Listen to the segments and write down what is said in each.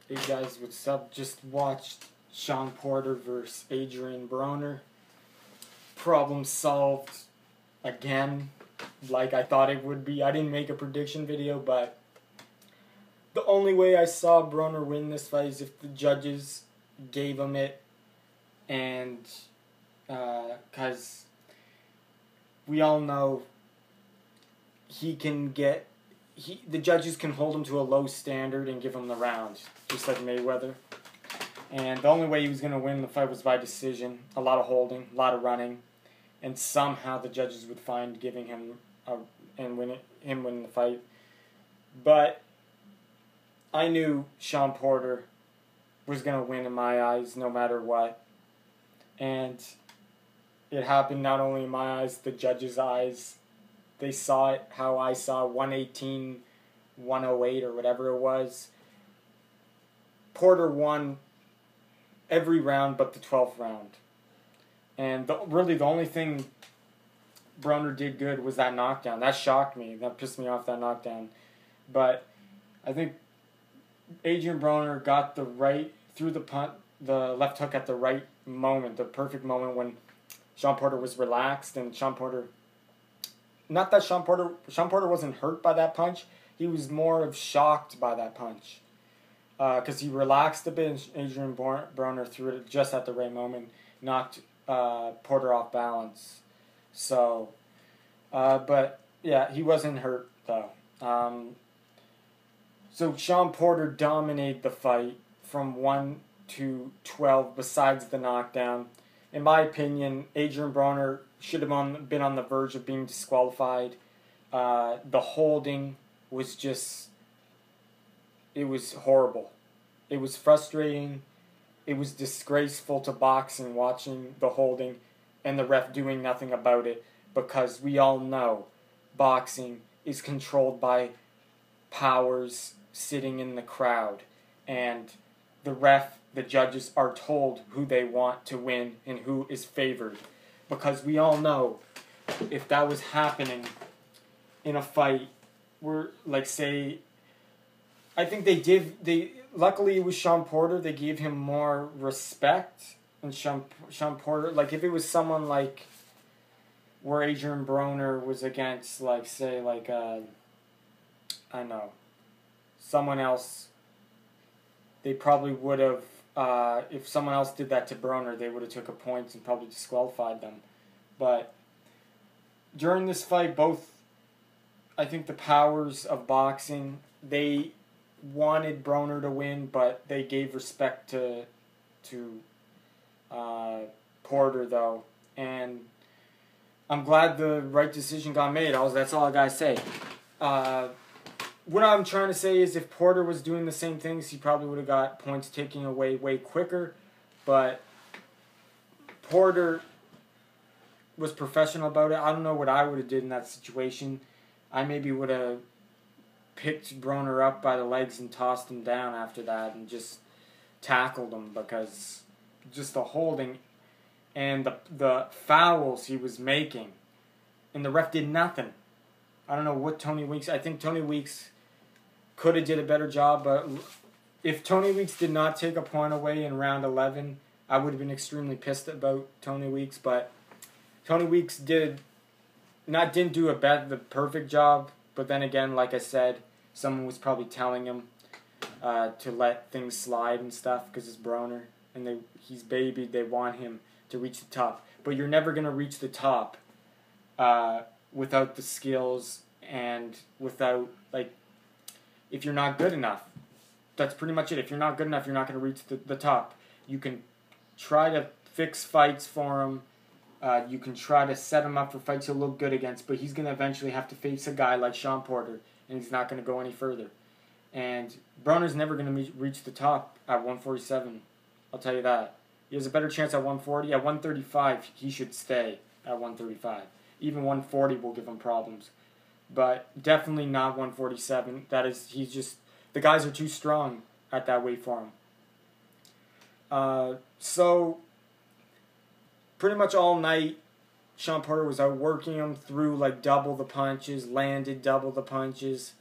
Hey guys, what's up? Just watched Shawn Porter versus Adrien Broner. Problem solved again, like I thought it would be. I didn't make a prediction video, but the only way I saw Broner win this fight is if the judges gave him it, and because we all know the judges can hold him to a low standard and give him the round, just like Mayweather. And the only way he was going to win the fight was by decision. A lot of holding, a lot of running, and somehow the judges would find giving him win the fight. But I knew Shawn Porter was going to win in my eyes, no matter what. And it happened not only in my eyes, the judges' eyes. They saw it how I saw 118, 108 or whatever it was. Porter won every round but the 12th round. And really the only thing Broner did good was that knockdown. That shocked me. That pissed me off, that knockdown. But I think Adrien Broner got the left hook at the right moment, the perfect moment when Shawn Porter was relaxed, and Shawn Porter wasn't hurt by that punch. He was more of shocked by that punch. Because he relaxed a bit, and Adrien Broner threw it just at the right moment, knocked Porter off balance. So, but yeah, he wasn't hurt though. So Shawn Porter dominated the fight from 1 to 12 besides the knockdown. In my opinion, Adrien Broner should have been on the verge of being disqualified. The holding was it was horrible. It was frustrating. It was disgraceful to boxing watching the holding and the ref doing nothing about it, because we all know boxing is controlled by powers sitting in the crowd, and the judges are told who they want to win and who is favored. Because we all know, if that was happening in a fight, I think luckily it was Shawn Porter, they gave him more respect. And Shawn Porter, like if it was someone like where Adrien Broner was against, someone else, they probably would have, if someone else did that to Broner, they would have took a point and probably disqualified them. But during this fight, I think the powers of boxing, they wanted Broner to win, but they gave respect to Porter though, and I'm glad the right decision got made. That's all I gotta say. What I'm trying to say is if Porter was doing the same things, he probably would have got points taken away way quicker. But Porter was professional about it. I don't know what I would have did in that situation. I maybe would have picked Broner up by the legs and tossed him down after that and just tackled him, because just the holding and the fouls he was making, and the ref did nothing. I don't know what I think Tony Weeks could have did a better job, but if Tony Weeks did not take a point away in round 11, I would have been extremely pissed about Tony Weeks. But Tony Weeks didn't do the perfect job, but then again, like I said, someone was probably telling him to let things slide and stuff, because it's Broner and he's babied. They want him to reach the top, but you're never gonna reach the top without the skills and without, if you're not good enough. That's pretty much it. If you're not good enough, you're not going to reach the top. You can try to fix fights for him. You can try to set him up for fights he'll look good against, but he's going to eventually have to face a guy like Shawn Porter, and he's not going to go any further. And Broner's never going to reach the top at 147. I'll tell you that. He has a better chance at 140. At 135, he should stay at 135. Even 140 will give him problems. But definitely not 147. The guys are too strong at that weight for him. So, pretty much all night, Shawn Porter was outworking him, threw double the punches, landed double the punches,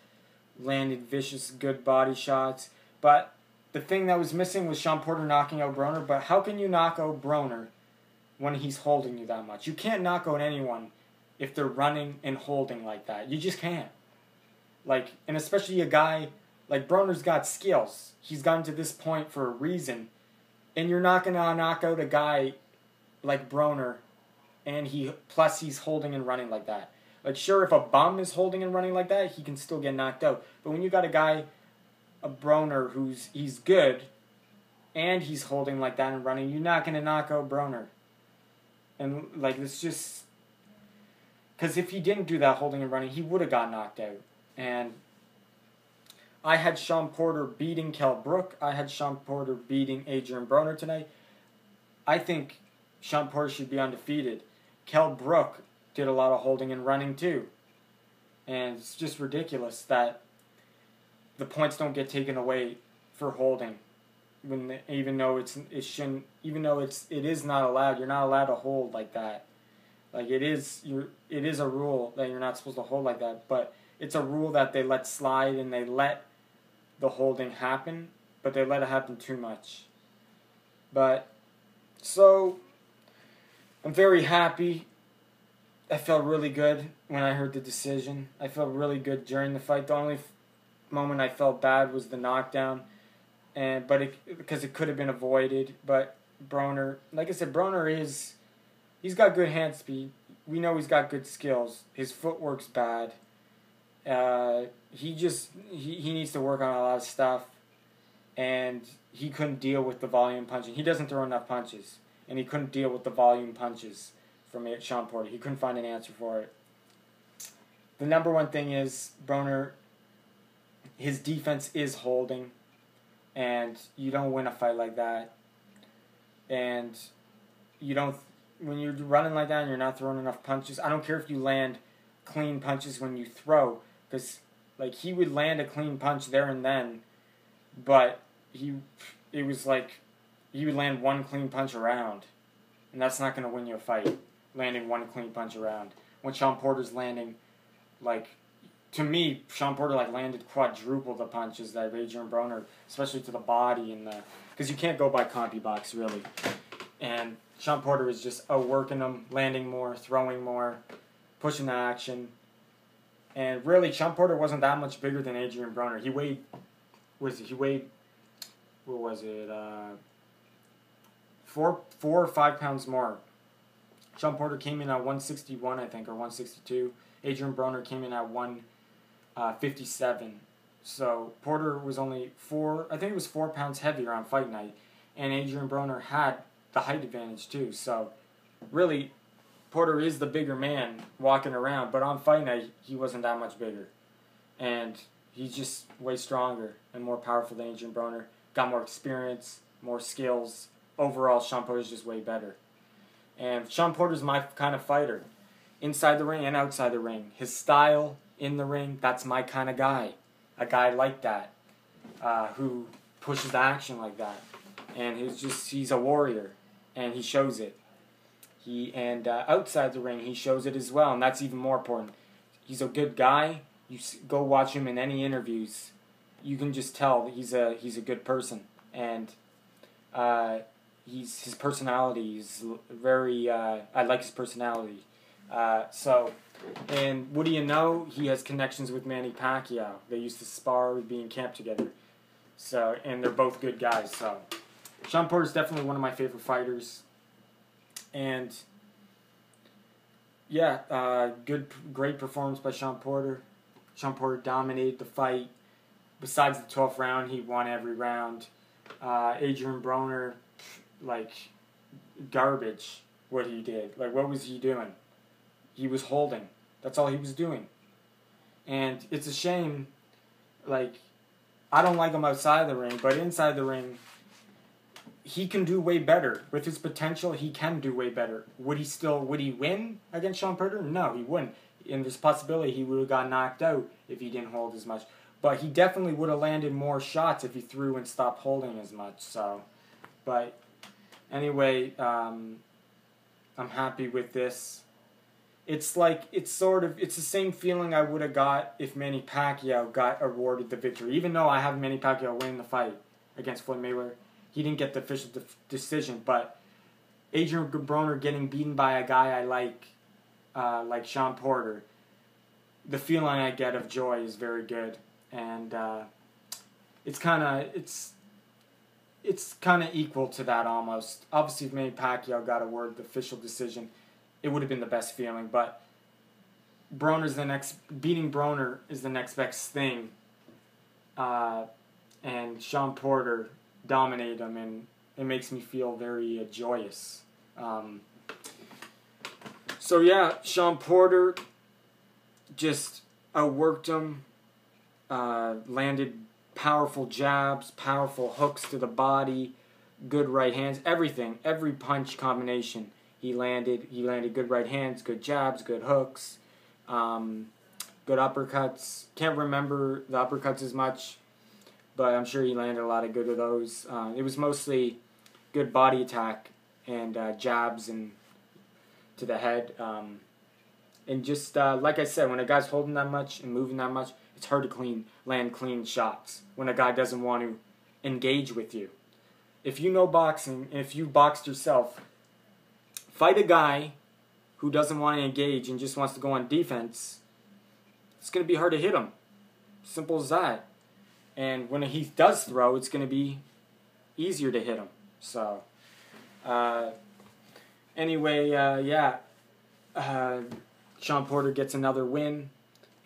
landed vicious, good body shots. But the thing that was missing was Shawn Porter knocking out Broner. But how can you knock out Broner when he's holding you that much? You can't knock out anyone if they're running and holding like that. You just can't. Like, and especially a guy like Broner's got skills. He's gotten to this point for a reason. And you're not going to knock out a guy like Broner and he's holding and running like that. Like, sure, if a bum is holding and running like that, he can still get knocked out. But when you got a guy, a Broner, he's good and he's holding like that and running, you're not going to knock out Broner. And, like, it's just... Because if he didn't do that holding and running, he would have got knocked out. And I had Shawn Porter beating Kell Brook. I had Shawn Porter beating Adrien Broner tonight. I think Shawn Porter should be undefeated. Kell Brook did a lot of holding and running too. And it's just ridiculous that the points don't get taken away for holding. Even though it is not allowed. You're not allowed to hold like that. Like, it is a rule that you're not supposed to hold like that, but it's a rule that they let slide and they let the holding happen, but they let it happen too much. But, so, I'm very happy. I felt really good when I heard the decision. I felt really good during the fight. The only moment I felt bad was the knockdown, because it could have been avoided. But Broner, like I said, he's got good hand speed. We know he's got good skills. His footwork's bad. He needs to work on a lot of stuff, and he couldn't deal with the volume punching. He doesn't throw enough punches, and he couldn't deal with the volume punches from Shawn Porter. He couldn't find an answer for it. The number one thing is Broner, his defense is holding, and you don't win a fight like that. And you don't, when you're running like that and you're not throwing enough punches, I don't care if you land clean punches when you throw, because like he would land a clean punch there and then, but it was like he would land one clean punch around, and that's not going to win you a fight, landing one clean punch around. When Shawn Porter's landing, like, to me, Shawn Porter like landed quadruple the punches that Adrien Broner, especially to the body and because you can't go by CompuBox really, and Shawn Porter is just outworking them, landing more, throwing more, pushing the action. And really, Shawn Porter wasn't that much bigger than Adrien Broner. He weighed, what was it, 4 or 5 pounds more. Shawn Porter came in at 161, I think, or 162. Adrien Broner came in at 157. So Porter was only 4 pounds heavier on fight night. And Adrien Broner had the height advantage too. So really, Porter is the bigger man walking around, but on fight night, he wasn't that much bigger. And he's just way stronger and more powerful than Adrien Broner. Got more experience, more skills. Overall, Shawn Porter's just way better. And Shawn Porter's my kind of fighter. Inside the ring and outside the ring. His style in the ring, that's my kind of guy. A guy like that, who pushes the action like that. And he's a warrior, and he shows it. Outside the ring, he shows it as well, and that's even more important. He's a good guy. You go watch him in any interviews. You can just tell that he's a good person, and his personality is very. I like his personality. And what do you know? He has connections with Manny Pacquiao. They used to spar, be in camp together. So, and they're both good guys. So, Shawn Porter is definitely one of my favorite fighters. And yeah, great performance by Shawn Porter. Shawn Porter dominated the fight. Besides the 12th round, he won every round. Adrien Broner, like, garbage what he did. Like, what was he doing? He was holding. That's all he was doing. And it's a shame, like, I don't like him outside the ring, but inside the ring, he can do way better. With his potential, he can do way better. Would he win against Shawn Porter? No, he wouldn't. And there's a possibility he would have got knocked out if he didn't hold as much. But he definitely would have landed more shots if he threw and stopped holding as much. So, but anyway, I'm happy with this. It's the same feeling I would have got if Manny Pacquiao got awarded the victory. Even though I have Manny Pacquiao winning the fight, against Floyd Mayweather. He didn't get the official decision, but Adrien Broner getting beaten by a guy I like Shawn Porter, the feeling I get of joy is very good, and it's kind of equal to that almost. Obviously, if Manny Pacquiao got awarded the official decision, it would have been the best feeling, but beating Broner is the next best thing, and Shawn Porter dominated him, and it makes me feel very joyous. So yeah, Shawn Porter just outworked him, landed powerful jabs, powerful hooks to the body, good right hands, everything, every punch combination he landed. He landed good right hands, good jabs, good hooks, good uppercuts. Can't remember the uppercuts as much, but I'm sure he landed a lot of good of those. It was mostly good body attack and jabs and to the head. And just like I said, when a guy's holding that much and moving that much, it's hard to land clean shots when a guy doesn't want to engage with you. If you know boxing, and if you boxed yourself, fight a guy who doesn't want to engage and just wants to go on defense. It's going to be hard to hit him. Simple as that. And when he does throw, it's going to be easier to hit him. So, anyway, yeah. Shawn Porter gets another win.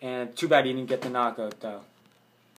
And too bad he didn't get the knockout, though.